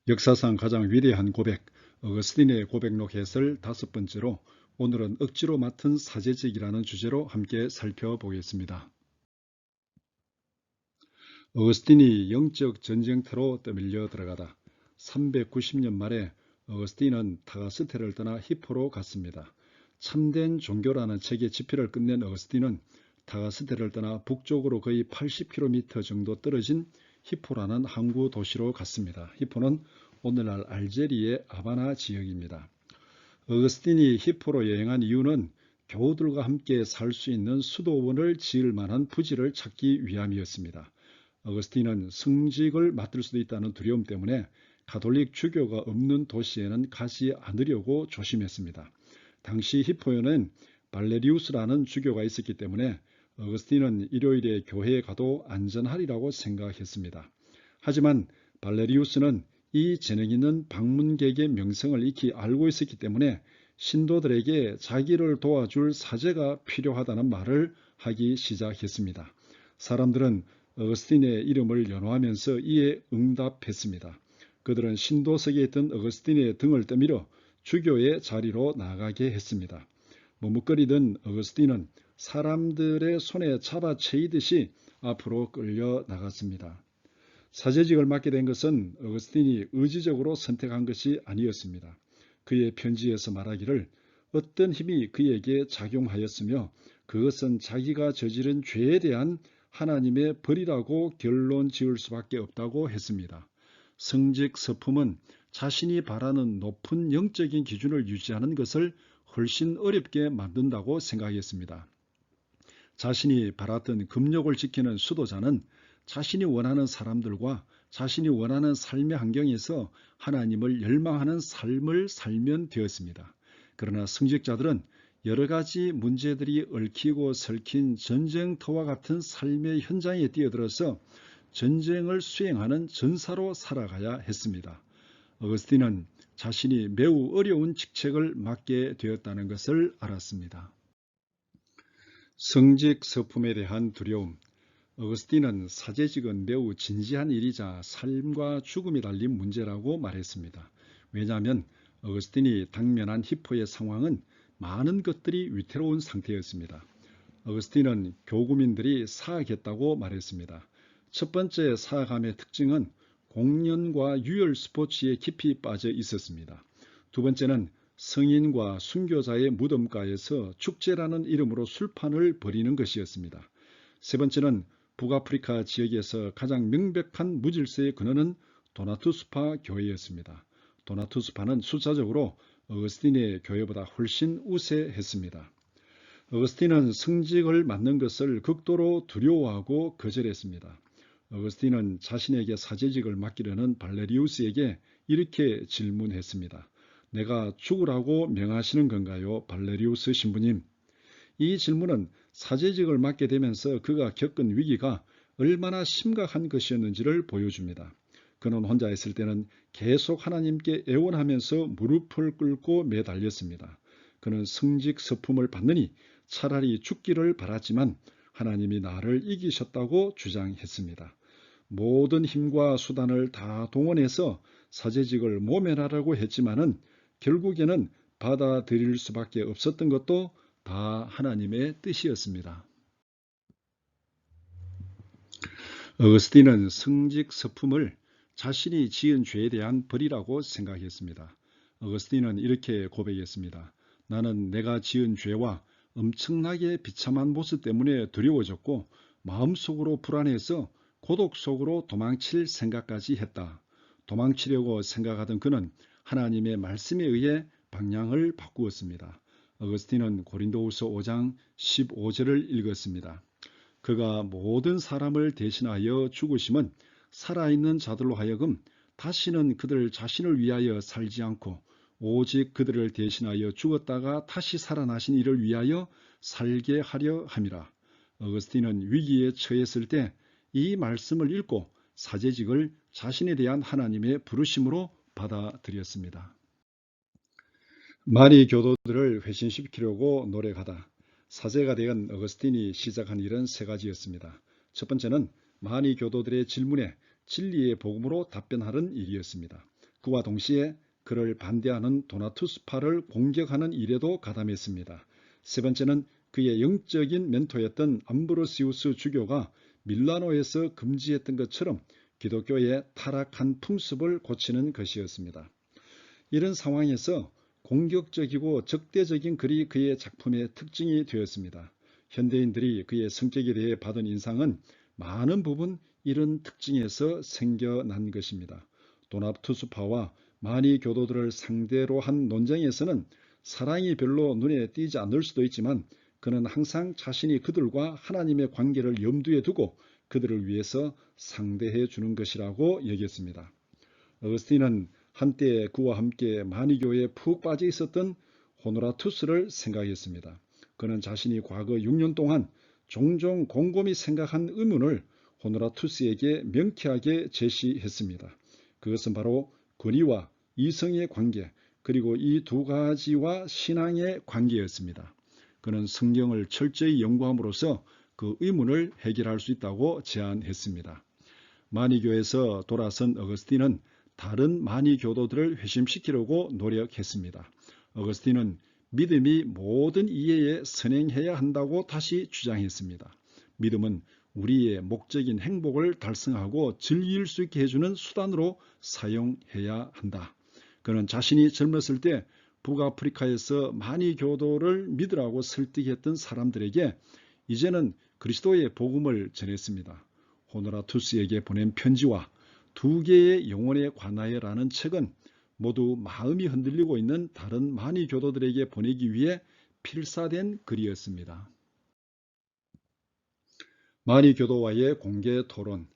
역사상 가장 위대한 고백, 어거스틴의 고백록 해설 5번째로 오늘은 억지로 맡은 사제직이라는 주제로 함께 살펴보겠습니다. 어거스틴이 영적 전쟁터로 떠밀려 들어가다. 390년 말에 어거스틴은 타가스테를 떠나 히포로 갔습니다. 참된 종교라는 책의 집필을 끝낸 어거스틴은 타가스테를 떠나 북쪽으로 거의 80km 정도 떨어진 히포라는 항구 도시로 갔습니다. 히포는 오늘날 알제리의 하바나 지역입니다. 어거스틴이 히포로 여행한 이유는 교우들과 함께 살 수 있는 수도원을 지을 만한 부지를 찾기 위함이었습니다. 어거스틴은 승직을 맡을 수도 있다는 두려움 때문에 가톨릭 주교가 없는 도시에는 가지 않으려고 조심했습니다. 당시 히포에는 발레리우스라는 주교가 있었기 때문에 어거스틴은 일요일에 교회에 가도 안전하리라고 생각했습니다. 하지만 발레리우스는 이 재능 있는 방문객의 명성을 익히 알고 있었기 때문에 신도들에게 자기를 도와줄 사제가 필요하다는 말을 하기 시작했습니다. 사람들은 어거스틴의 이름을 연호하면서 이에 응답했습니다. 그들은 신도석에 있던 어거스틴의 등을 떠밀어 주교의 자리로 나가게 했습니다. 머뭇거리던 어거스틴은 사람들의 손에 잡아채이듯이 앞으로 끌려 나갔습니다. 사제직을 맡게 된 것은 어거스틴이 의지적으로 선택한 것이 아니었습니다. 그의 편지에서 말하기를 어떤 힘이 그에게 작용하였으며 그것은 자기가 저지른 죄에 대한 하나님의 벌이라고 결론 지을 수밖에 없다고 했습니다. 성직 서품은 자신이 바라는 높은 영적인 기준을 유지하는 것을 훨씬 어렵게 만든다고 생각했습니다. 자신이 바랐던 금욕을 지키는 수도자는 자신이 원하는 사람들과 자신이 원하는 삶의 환경에서 하나님을 열망하는 삶을 살면 되었습니다. 그러나 성직자들은 여러 가지 문제들이 얽히고 설킨 전쟁터와 같은 삶의 현장에 뛰어들어서 전쟁을 수행하는 전사로 살아가야 했습니다. 어거스틴은 자신이 매우 어려운 직책을 맡게 되었다는 것을 알았습니다. 성직 서품에 대한 두려움. 어거스틴은 사제직은 매우 진지한 일이자 삶과 죽음이 달린 문제라고 말했습니다. 왜냐하면 어거스틴이 당면한 히포의 상황은 많은 것들이 위태로운 상태였습니다. 어거스틴은 교구민들이 사악했다고 말했습니다. 첫 번째 사악함의 특징은 공연과 유혈 스포츠에 깊이 빠져 있었습니다. 두 번째는 성인과 순교자의 무덤가에서 축제라는 이름으로 술판을 벌이는 것이었습니다. 세 번째는 북아프리카 지역에서 가장 명백한 무질서의 근원은 도나투스파 교회였습니다. 도나투스파는 숫자적으로 어거스틴의 교회보다 훨씬 우세했습니다. 어거스틴은 성직을 맡는 것을 극도로 두려워하고 거절했습니다. 어거스틴은 자신에게 사제직을 맡기려는 발레리우스에게 이렇게 질문했습니다. 내가 죽으라고 명하시는 건가요, 발레리우스 신부님? 이 질문은 사제직을 맡게 되면서 그가 겪은 위기가 얼마나 심각한 것이었는지를 보여줍니다. 그는 혼자 있을 때는 계속 하나님께 애원하면서 무릎을 꿇고 매달렸습니다. 그는 성직 서품을 받느니 차라리 죽기를 바랐지만 하나님이 나를 이기셨다고 주장했습니다. 모든 힘과 수단을 다 동원해서 사제직을 모면하려고 했지만은 결국에는 받아들일 수밖에 없었던 것도 다 하나님의 뜻이었습니다. 어거스틴은 성직 서품을 자신이 지은 죄에 대한 벌이라고 생각했습니다. 어거스틴은 이렇게 고백했습니다. 나는 내가 지은 죄와 엄청나게 비참한 모습 때문에 두려워졌고 마음속으로 불안해서 고독 속으로 도망칠 생각까지 했다. 도망치려고 생각하던 그는 하나님의 말씀에 의해 방향을 바꾸었습니다. 어거스틴은 고린도후서 5장 15절을 읽었습니다. 그가 모든 사람을 대신하여 죽으심은 살아있는 자들로 하여금 다시는 그들 자신을 위하여 살지 않고 오직 그들을 대신하여 죽었다가 다시 살아나신 이를 위하여 살게 하려 함이라. 어거스틴은 위기에 처했을 때 이 말씀을 읽고 사제직을 자신에 대한 하나님의 부르심으로 받아들였습니다. 많이 교도들을 회심시키려고 노력하다. 사제가 된 어거스틴이 시작한 일은 세 가지였습니다. 첫 번째는 많이 교도들의 질문에 진리의 복음으로 답변하는 일이었습니다. 그와 동시에 그를 반대하는 도나투스파를 공격하는 일에도 가담했습니다. 세 번째는 그의 영적인 멘토였던 암브로시우스 주교가 밀라노에서 금지했던 것처럼 기독교의 타락한 풍습을 고치는 것이었습니다. 이런 상황에서 공격적이고 적대적인 글이 그의 작품의 특징이 되었습니다. 현대인들이 그의 성격에 대해 받은 인상은 많은 부분 이런 특징에서 생겨난 것입니다. 도나투스파와 마니 교도들을 상대로 한 논쟁에서는 사랑이 별로 눈에 띄지 않을 수도 있지만 그는 항상 자신이 그들과 하나님의 관계를 염두에 두고 그들을 위해서 상대해 주는 것이라고 여겼습니다. 어거스틴은 한때 그와 함께 마니교에 푹 빠져 있었던 호노라투스를 생각했습니다. 그는 자신이 과거 6년 동안 종종 곰곰이 생각한 의문을 호노라투스에게 명쾌하게 제시했습니다. 그것은 바로 권위와 이성의 관계, 그리고 이 두 가지와 신앙의 관계였습니다. 그는 성경을 철저히 연구함으로써 그 의문을 해결할 수 있다고 제안했습니다. 마니교에서 돌아선 어거스틴은 다른 마니 교도들을 회심시키려고 노력했습니다. 어거스틴은 믿음이 모든 이해에 선행해야 한다고 다시 주장했습니다. 믿음은 우리의 목적인 행복을 달성하고 즐길 수 있게 해주는 수단으로 사용해야 한다. 그는 자신이 젊었을 때 북아프리카에서 마니 교도를 믿으라고 설득했던 사람들에게 이제는 그리스도의 복음을 전했습니다. 호노라투스에게 보낸 편지와 두 개의 영혼에 관하여라는 책은 모두 마음이 흔들리고 있는 다른 마니 교도들에게 보내기 위해 필사된 글이었습니다. 마니 교도와의 공개 토론.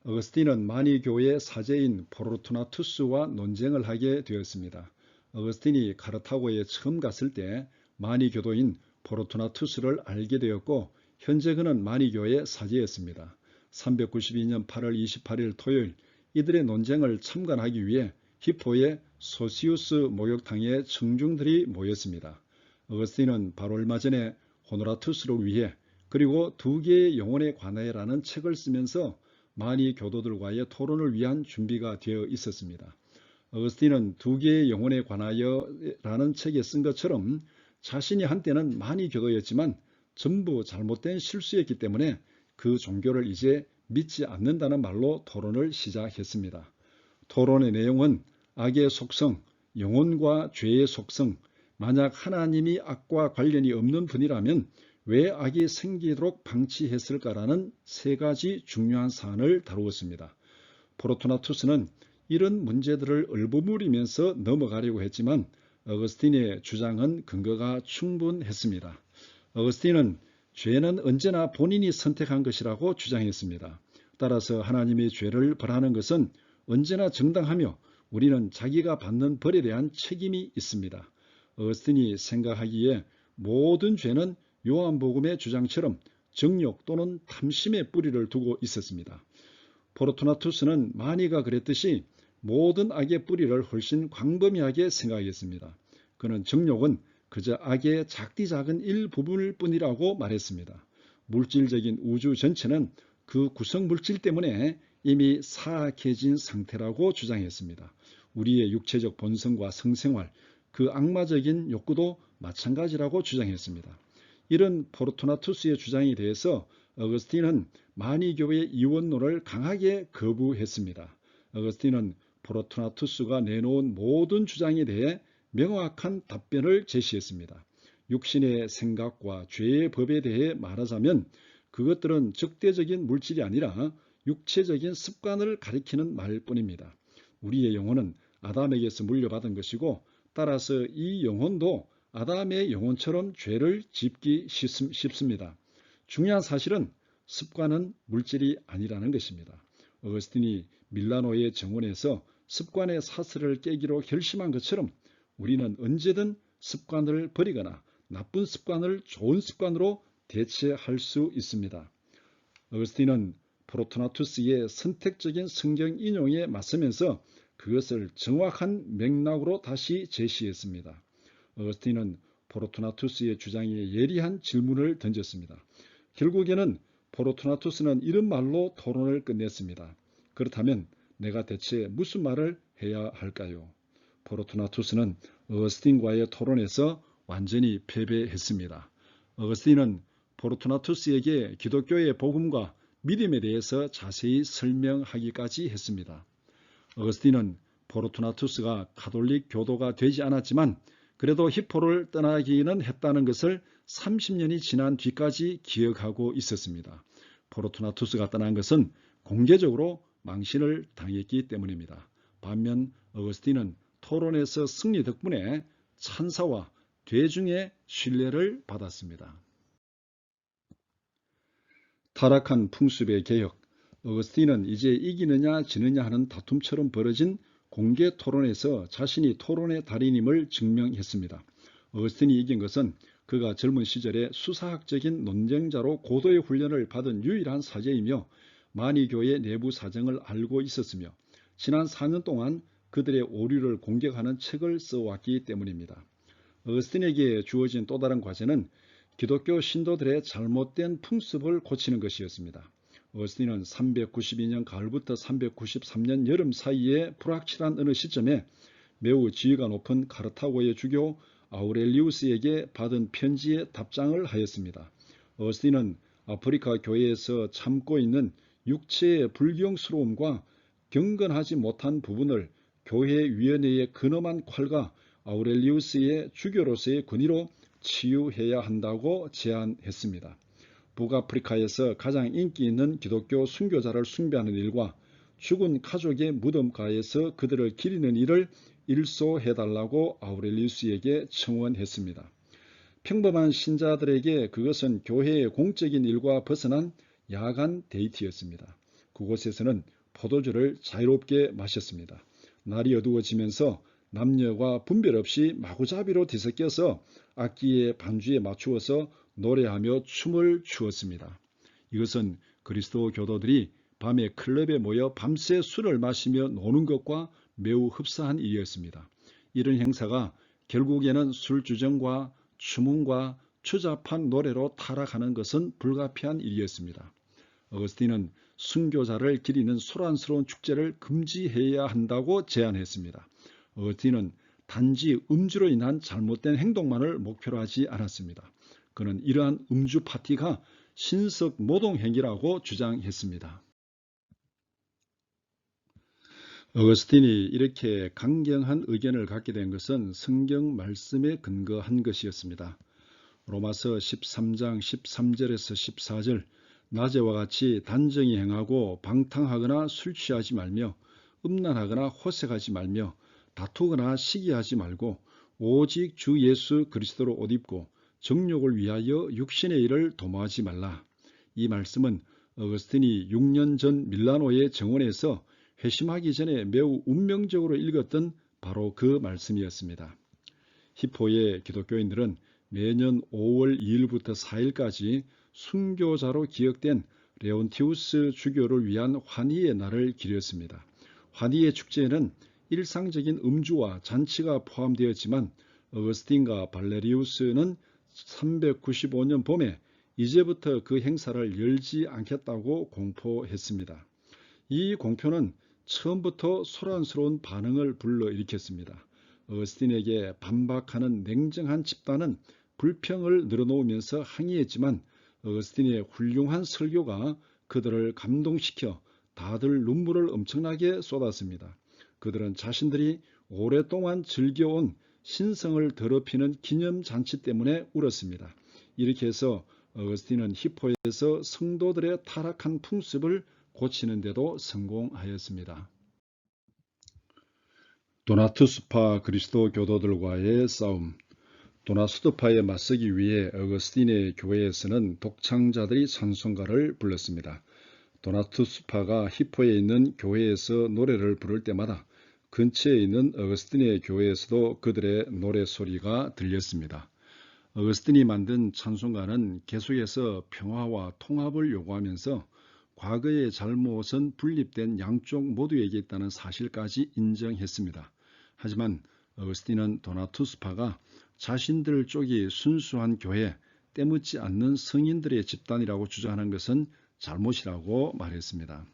어거스틴은 마니 교의 사제인 포르투나투스와 논쟁을 하게 되었습니다. 어거스틴이 카르타고에 처음 갔을 때 마니 교도인 포르투나투스를 알게 되었고 현재 그는 마니 교의 사제였습니다. 392년 8월 28일 토요일 이들의 논쟁을 참관하기 위해 히포의 소시우스 목욕탕에 청중들이 모였습니다. 어거스틴은 바로 얼마 전에 호노라투스를 위해 그리고 두 개의 영혼에 관하여라는 책을 쓰면서 마니 교도들과의 토론을 위한 준비가 되어 있었습니다. 어거스틴은 두 개의 영혼에 관하여라는 책에 쓴 것처럼 자신이 한때는 마니 교도였지만 전부 잘못된 실수였기 때문에 그 종교를 이제 믿지 않는다는 말로 토론을 시작했습니다. 토론의 내용은 악의 속성, 영혼과 죄의 속성, 만약 하나님이 악과 관련이 없는 분이라면 왜 악이 생기도록 방치했을까라는 세 가지 중요한 사안을 다루었습니다. 포르투나투스는 이런 문제들을 얼버무리면서 넘어가려고 했지만 어거스틴의 주장은 근거가 충분했습니다. 어거스틴은 죄는 언제나 본인이 선택한 것이라고 주장했습니다. 따라서 하나님의 죄를 벌하는 것은 언제나 정당하며 우리는 자기가 받는 벌에 대한 책임이 있습니다. 어거스틴이 생각하기에 모든 죄는 요한복음의 주장처럼 정욕 또는 탐심의 뿌리를 두고 있었습니다. 포르투나투스는 마니가 그랬듯이 모든 악의 뿌리를 훨씬 광범위하게 생각했습니다. 그는 정욕은 그저 악의 작디 작은 일부분일 뿐이라고 말했습니다. 물질적인 우주 전체는 그 구성 물질 때문에 이미 사악해진 상태라고 주장했습니다. 우리의 육체적 본성과 성생활, 그 악마적인 욕구도 마찬가지라고 주장했습니다. 이런 포르투나투스의 주장에 대해서 어거스틴은 마니교의 이원론을 강하게 거부했습니다. 어거스틴은 포르투나투스가 내놓은 모든 주장에 대해 명확한 답변을 제시했습니다. 육신의 생각과 죄의 법에 대해 말하자면 그것들은 적대적인 물질이 아니라 육체적인 습관을 가리키는 말뿐입니다. 우리의 영혼은 아담에게서 물려받은 것이고 따라서 이 영혼도 아담의 영혼처럼 죄를 짓기 쉽습니다. 중요한 사실은 습관은 물질이 아니라는 것입니다. 어거스틴이 밀라노의 정원에서 습관의 사슬을 깨기로 결심한 것처럼 우리는 언제든 습관을 버리거나 나쁜 습관을 좋은 습관으로 대체할 수 있습니다. 어거스틴은 포르투나투스의 선택적인 성경 인용에 맞서면서 그것을 정확한 맥락으로 다시 제시했습니다. 어거스틴은 포르투나투스의 주장에 예리한 질문을 던졌습니다. 결국에는 포르투나투스는 이런 말로 토론을 끝냈습니다. 그렇다면 내가 대체 무슨 말을 해야 할까요? 포르투나투스는 어거스틴과의 토론에서 완전히 패배했습니다. 어거스틴은 포르투나투스에게 기독교의 복음과 믿음에 대해서 자세히 설명하기까지 했습니다. 어거스틴은 포르투나투스가 가톨릭 교도가 되지 않았지만 그래도 히포를 떠나기는 했다는 것을 30년이 지난 뒤까지 기억하고 있었습니다. 포르투나투스가 떠난 것은 공개적으로 망신을 당했기 때문입니다. 반면 어거스틴은 토론에서 승리 덕분에 찬사와 대중의 신뢰를 받았습니다. 타락한 풍습의 개혁. 어거스틴은 이제 이기느냐 지느냐 하는 다툼처럼 벌어진 공개 토론에서 자신이 토론의 달인임을 증명했습니다. 어거스틴이 이긴 것은 그가 젊은 시절에 수사학적인 논쟁자로 고도의 훈련을 받은 유일한 사제이며 만이교의 내부 사정을 알고 있었으며 지난 4년 동안 그들의 오류를 공격하는 책을 써왔기 때문입니다. 어거스틴에게 주어진 또 다른 과제는 기독교 신도들의 잘못된 풍습을 고치는 것이었습니다. 어거스틴은 392년 가을부터 393년 여름 사이에 불확실한 어느 시점에 매우 지위가 높은 카르타고의 주교 아우렐리우스에게 받은 편지에 답장을 하였습니다. 어거스틴은 아프리카 교회에서 참고 있는 육체의 불경스러움과 경건하지 못한 부분을 교회위원회의 근엄한 콸과 아우렐리우스의 주교로서의 권위로 치유해야 한다고 제안했습니다. 북아프리카에서 가장 인기 있는 기독교 순교자를 숭배하는 일과 죽은 가족의 무덤가에서 그들을 기리는 일을 일소해달라고 아우렐리우스에게 청원했습니다. 평범한 신자들에게 그것은 교회의 공적인 일과 벗어난 야간 데이트였습니다. 그곳에서는 포도주를 자유롭게 마셨습니다. 날이 어두워지면서 남녀가 분별 없이 마구잡이로 뒤섞여서 악기의 반주에 맞추어서 노래하며 춤을 추었습니다. 이것은 그리스도 교도들이 밤에 클럽에 모여 밤새 술을 마시며 노는 것과 매우 흡사한 일이었습니다. 이런 행사가 결국에는 술주정과 추문과 추잡한 노래로 타락하는 것은 불가피한 일이었습니다. 어거스틴은 순교자를 기리는 소란스러운 축제를 금지해야 한다고 제안했습니다. 어거스틴은 단지 음주로 인한 잘못된 행동만을 목표로 하지 않았습니다. 그는 이러한 음주 파티가 신석 모동 행위라고 주장했습니다. 어거스틴이 이렇게 강경한 의견을 갖게 된 것은 성경 말씀에 근거한 것이었습니다. 로마서 13장 13절에서 14절 낮에와 같이 단정히 행하고 방탕하거나 술 취하지 말며 음란하거나 호색하지 말며 다투거나 시기하지 말고 오직 주 예수 그리스도로 옷 입고 정욕을 위하여 육신의 일을 도모하지 말라. 이 말씀은 어거스틴이 6년 전 밀라노의 정원에서 회심하기 전에 매우 운명적으로 읽었던 바로 그 말씀이었습니다. 히포의 기독교인들은 매년 5월 2일부터 4일까지 순교자로 기억된 레온티우스 주교를 위한 환희의 날을 기렸습니다. 환희의 축제에는 일상적인 음주와 잔치가 포함되었지만 어거스틴과 발레리우스는 395년 봄에 이제부터 그 행사를 열지 않겠다고 공포했습니다. 이 공표는 처음부터 소란스러운 반응을 불러일으켰습니다. 어거스틴에게 반박하는 냉정한 집단은 불평을 늘어놓으면서 항의했지만 어거스틴의 훌륭한 설교가 그들을 감동시켜 다들 눈물을 엄청나게 쏟았습니다. 그들은 자신들이 오랫동안 즐겨온 신성을 더럽히는 기념잔치 때문에 울었습니다. 이렇게 해서 어거스틴은 히포에서 성도들의 타락한 풍습을 고치는 데도 성공하였습니다. 도나투스파 그리스도 교도들과의 싸움. 도나투스파에 맞서기 위해 어거스틴의 교회에서는 독창자들이 찬송가를 불렀습니다. 도나투스파가 히포에 있는 교회에서 노래를 부를 때마다 근처에 있는 어거스틴의 교회에서도 그들의 노래소리가 들렸습니다. 어거스틴이 만든 찬송가는 계속해서 평화와 통합을 요구하면서 과거의 잘못은 분립된 양쪽 모두에게 있다는 사실까지 인정했습니다. 하지만 어거스틴은 도나투스파가 자신들 쪽이 순수한 교회, 때묻지 않는 성인들의 집단이라고 주장하는 것은 잘못이라고 말했습니다.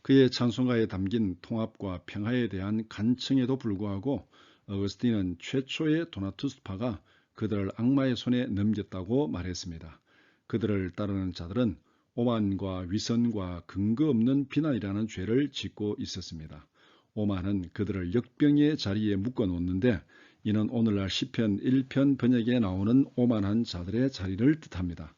그의 찬송가에 담긴 통합과 평화에 대한 간청에도 불구하고 어거스틴은 최초의 도나투스파가 그들을 악마의 손에 넘겼다고 말했습니다. 그들을 따르는 자들은 오만과 위선과 근거 없는 비난이라는 죄를 짓고 있었습니다. 오만은 그들을 역병의 자리에 묶어놓는데 이는 오늘날 시편 1편 번역에 나오는 오만한 자들의 자리를 뜻합니다.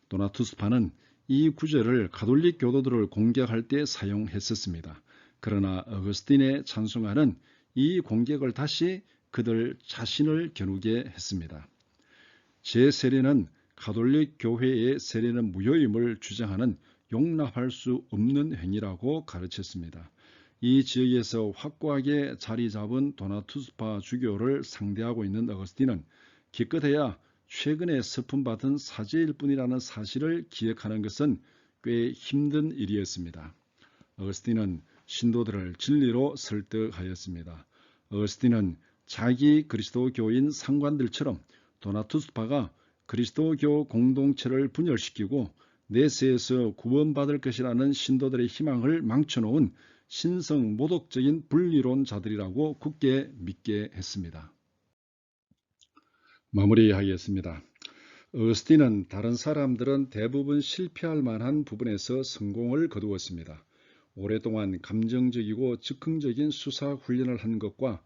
도나투스파는 이 구절을 가톨릭 교도들을 공격할 때 사용했었습니다. 그러나 어거스틴의 찬송가는 이 공격을 다시 그들 자신을 겨누게 했습니다. 제 세례는 가톨릭 교회의 세례는 무효임을 주장하는 용납할 수 없는 행위라고 가르쳤습니다. 이 지역에서 확고하게 자리 잡은 도나투스파 주교를 상대하고 있는 어거스틴은 기껏해야 최근에 서품받은 사제일 뿐이라는 사실을 기억하는 것은 꽤 힘든 일이었습니다. 어거스틴은 신도들을 진리로 설득하였습니다. 어거스틴은 자기 그리스도교인 상관들처럼 도나투스파가 그리스도교 공동체를 분열시키고 내세에서 구원받을 것이라는 신도들의 희망을 망쳐놓은 신성 모독적인 분리론자들이라고 굳게 믿게 했습니다. 마무리하겠습니다. 어거스틴은 다른 사람들은 대부분 실패할 만한 부분에서 성공을 거두었습니다. 오랫동안 감정적이고 즉흥적인 수사 훈련을 한 것과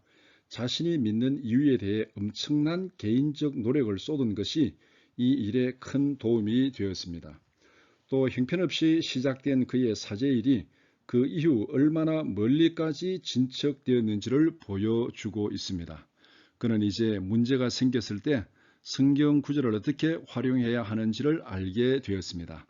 자신이 믿는 이유에 대해 엄청난 개인적 노력을 쏟은 것이 이 일에 큰 도움이 되었습니다. 또 형편없이 시작된 그의 사제일이 그 이후 얼마나 멀리까지 진척되었는지를 보여주고 있습니다. 그는 이제 문제가 생겼을 때 성경 구절을 어떻게 활용해야 하는지를 알게 되었습니다.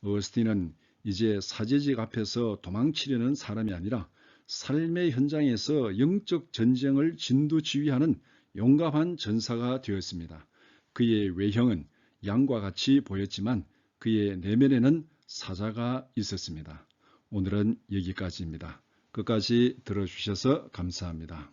어거스틴은 이제 사제직 앞에서 도망치려는 사람이 아니라 삶의 현장에서 영적 전쟁을 진두지휘하는 용감한 전사가 되었습니다. 그의 외형은 양과 같이 보였지만 그의 내면에는 사자가 있었습니다. 오늘은 여기까지입니다. 끝까지 들어주셔서 감사합니다.